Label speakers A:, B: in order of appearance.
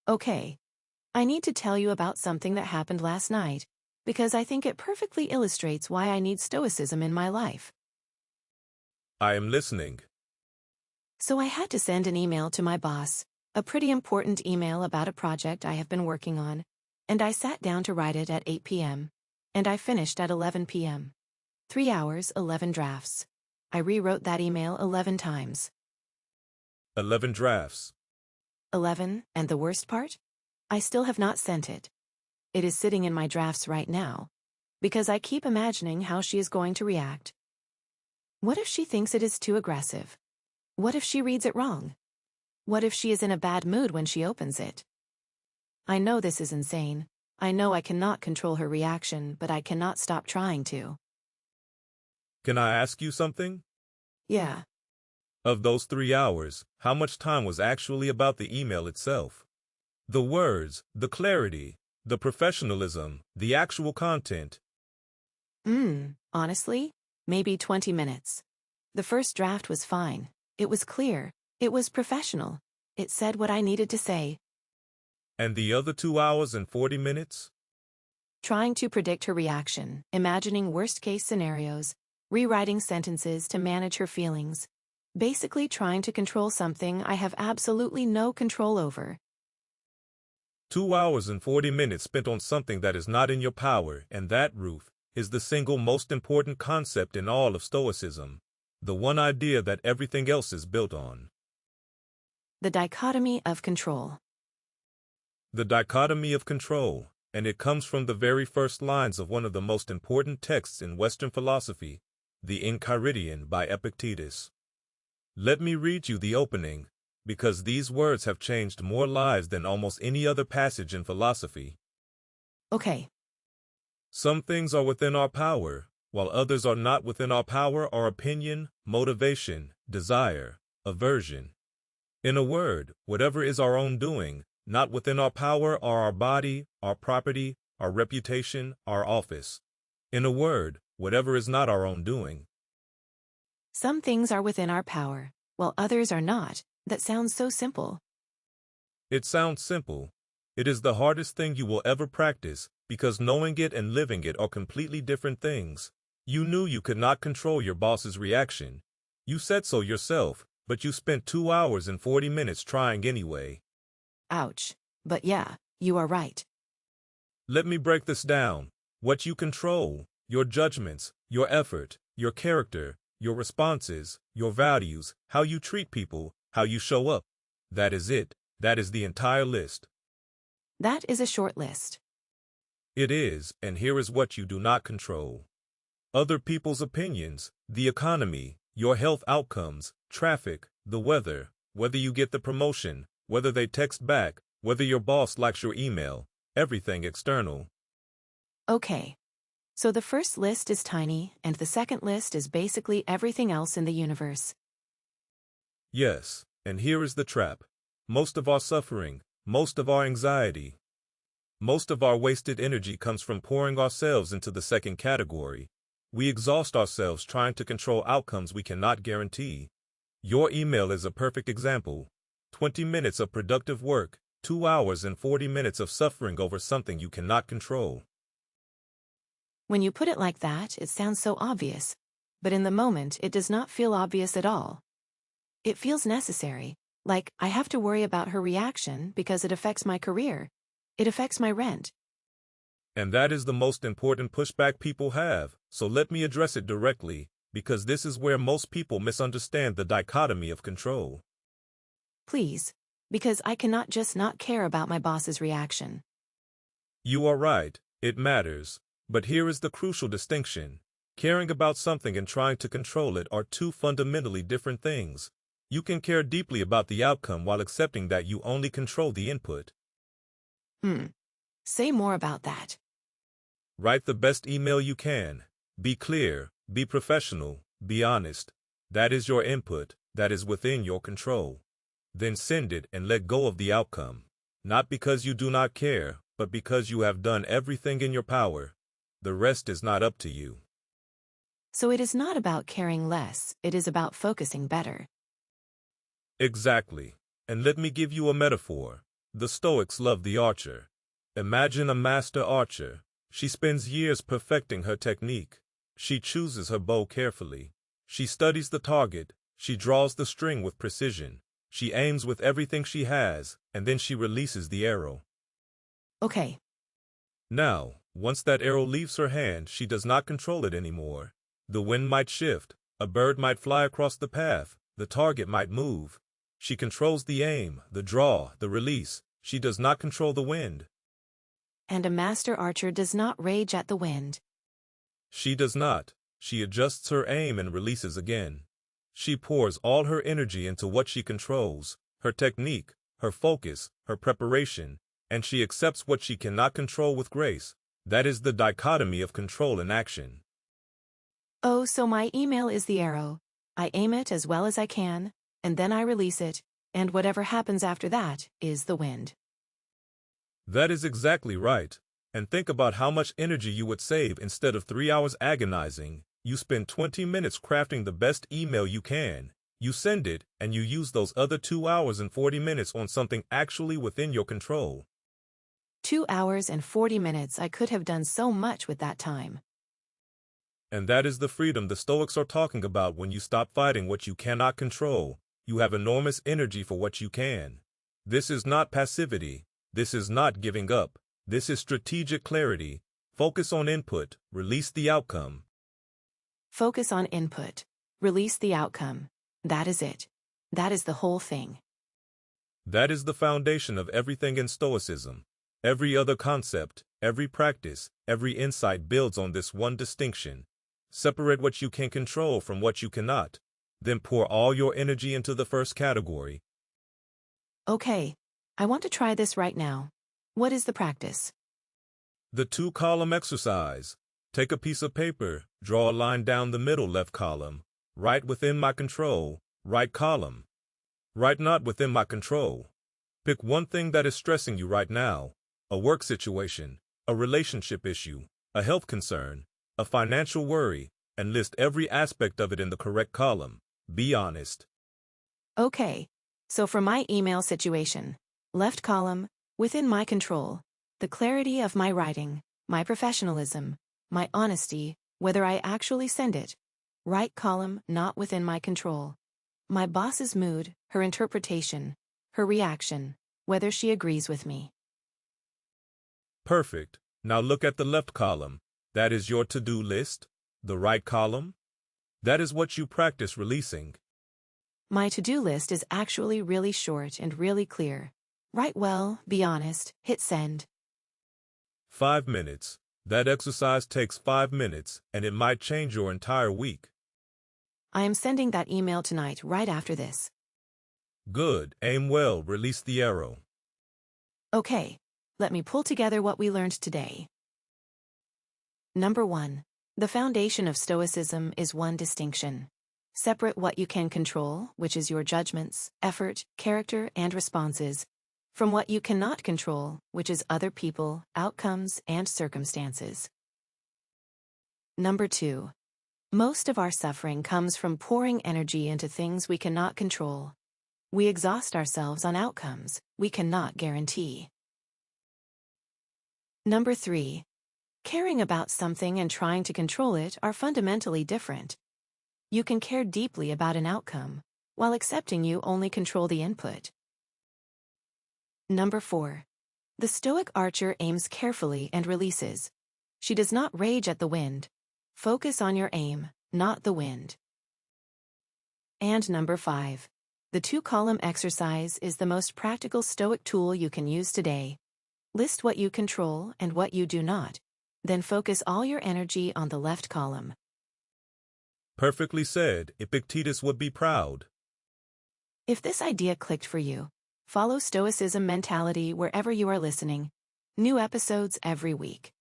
A: Okay. I need to tell you about something that happened last night, because I think it perfectly illustrates why I need Stoicism in my life.
B: I am listening.
A: So I had to send an email to my boss, a pretty important email about a project I have been working on, and I sat down to write it at 8 p.m., and I finished at 11 p.m. 3 hours, 11 drafts. I rewrote that email 11 times.
B: 11 drafts.
A: 11, and the worst part? I still have not sent it. It is sitting in my drafts right now, because I keep imagining how she is going to react. What if she thinks it is too aggressive? What if she reads it wrong? What if she is in a bad mood when she opens it? I know this is insane. I know I cannot control her reaction, but I cannot stop trying to.
B: Can I ask you something?
A: Yeah.
B: Of those 3 hours, how much time was actually about the email itself? The words, the clarity, the professionalism, the actual content.
A: Honestly, maybe 20 minutes. The first draft was fine. It was clear. It was professional. It said what I needed to say.
B: And the other 2 hours and 40 minutes?
A: Trying to predict her reaction, imagining worst-case scenarios, rewriting sentences to manage her feelings. Basically trying to control something I have absolutely no control over.
B: 2 hours and 40 minutes spent on something that is not in your power, and that, Ruth, is the single most important concept in all of Stoicism, the one idea that everything else is built on.
A: The dichotomy of control.
B: The dichotomy of control, and it comes from the very first lines of one of the most important texts in Western philosophy, the Enchiridion by Epictetus. Let me read you the opening, because these words have changed more lives than almost any other passage in philosophy.
A: Okay.
B: Some things are within our power, while others are not within our power are opinion, motivation, desire, aversion. In a word, whatever is our own doing, not within our power are our body, our property, our reputation, our office. In a word, whatever is not our own doing.
A: Some things are within our power, while others are not. That sounds so simple.
B: It sounds simple. It is the hardest thing you will ever practice, because knowing it and living it are completely different things. You knew you could not control your boss's reaction. You said so yourself, but you spent 2 hours and 40 minutes trying anyway.
A: Ouch. But yeah, you are right.
B: Let me break this down. What you control, your judgments, your effort, your character, your responses, your values, how you treat people, how you show up. That is it. That is the entire list.
A: That is a short list.
B: It is, and here is what you do not control. Other people's opinions, the economy, your health outcomes, traffic, the weather, whether you get the promotion, whether they text back, whether your boss likes your email, everything external.
A: Okay. So the first list is tiny, and the second list is basically everything else in the universe.
B: Yes, and here is the trap. Most of our suffering, most of our anxiety, most of our wasted energy comes from pouring ourselves into the second category. We exhaust ourselves trying to control outcomes we cannot guarantee. Your email is a perfect example. 20 minutes of productive work, 2 hours and 40 minutes of suffering over something you cannot control.
A: When you put it like that, it sounds so obvious. But in the moment, it does not feel obvious at all. It feels necessary, like I have to worry about her reaction because it affects my career. It affects my rent.
B: And that is the most important pushback people have, so let me address it directly, because this is where most people misunderstand the dichotomy of control.
A: Please, because I cannot just not care about my boss's reaction.
B: You are right, it matters, but here is the crucial distinction. Caring about something and trying to control it are two fundamentally different things. You can care deeply about the outcome while accepting that you only control the input.
A: Say more about that.
B: Write the best email you can. Be clear, be professional, be honest. That is your input, that is within your control. Then send it and let go of the outcome. Not because you do not care, but because you have done everything in your power. The rest is not up to you.
A: So it is not about caring less, it is about focusing better.
B: Exactly. And let me give you a metaphor. The Stoics love the archer. Imagine a master archer. She spends years perfecting her technique. She chooses her bow carefully. She studies the target. She draws the string with precision. She aims with everything she has, and then she releases the arrow.
A: Okay.
B: Now, once that arrow leaves her hand, she does not control it anymore. The wind might shift, a bird might fly across the path, the target might move. She controls the aim, the draw, the release. She does not control the wind.
A: And a master archer does not rage at the wind.
B: She does not. She adjusts her aim and releases again. She pours all her energy into what she controls, her technique, her focus, her preparation, and she accepts what she cannot control with grace. That is the dichotomy of control and action.
A: Oh, so my email is the arrow. I aim it as well as I can, and then I release it, and whatever happens after that is the wind.
B: That is exactly right. And think about how much energy you would save. Instead of 3 hours agonizing, you spend 20 minutes crafting the best email you can. You send it, and you use those other 2 hours and 40 minutes on something actually within your control.
A: 2 hours and 40 minutes. I could have done so much with that time.
B: And that is the freedom the Stoics are talking about. When you stop fighting what you cannot control, you have enormous energy for what you can. This is not passivity. This is not giving up. This is strategic clarity. Focus on input, release the outcome.
A: Focus on input, release the outcome. That is it. That is the whole thing.
B: That is the foundation of everything in Stoicism. Every other concept, every practice, every insight builds on this one distinction. Separate what you can control from what you cannot. Then pour all your energy into the first category.
A: Okay, I want to try this right now. What is the practice?
B: The 2-column exercise. Take a piece of paper, draw a line down the middle left column. Write within my control, right column. Write not within my control. Pick one thing that is stressing you right now. A work situation, a relationship issue, a health concern, a financial worry, and list every aspect of it in the correct column. Be honest.
A: Okay, so for my email situation, left column, within my control, the clarity of my writing, my professionalism, my honesty, whether I actually send it. Right column, not within my control. My boss's mood, her interpretation, her reaction, whether she agrees with me.
B: Perfect. Now look at the left column. That is your to-do list. The right column? That is what you practice releasing.
A: My to-do list is actually really short and really clear. Write well, be honest, hit send.
B: 5 minutes. That exercise takes 5 minutes, and it might change your entire week.
A: I am sending that email tonight right after this.
B: Good. Aim well. Release the arrow.
A: Okay, let me pull together what we learned today. Number 1. The foundation of Stoicism is one distinction. Separate what you can control, which is your judgments, effort, character, and responses, from what you cannot control, which is other people, outcomes, and circumstances. Number 2. Most of our suffering comes from pouring energy into things we cannot control. We exhaust ourselves on outcomes we cannot guarantee. Number 3. Caring about something and trying to control it are fundamentally different. You can care deeply about an outcome, while accepting you only control the input. Number 4. The Stoic archer aims carefully and releases. She does not rage at the wind. Focus on your aim, not the wind. And number 5. The 2-column exercise is the most practical Stoic tool you can use today. List what you control and what you do not. Then focus all your energy on the left column.
B: Perfectly said. Epictetus would be proud.
A: If this idea clicked for you, follow Stoicism mentality wherever you are listening. New episodes every week.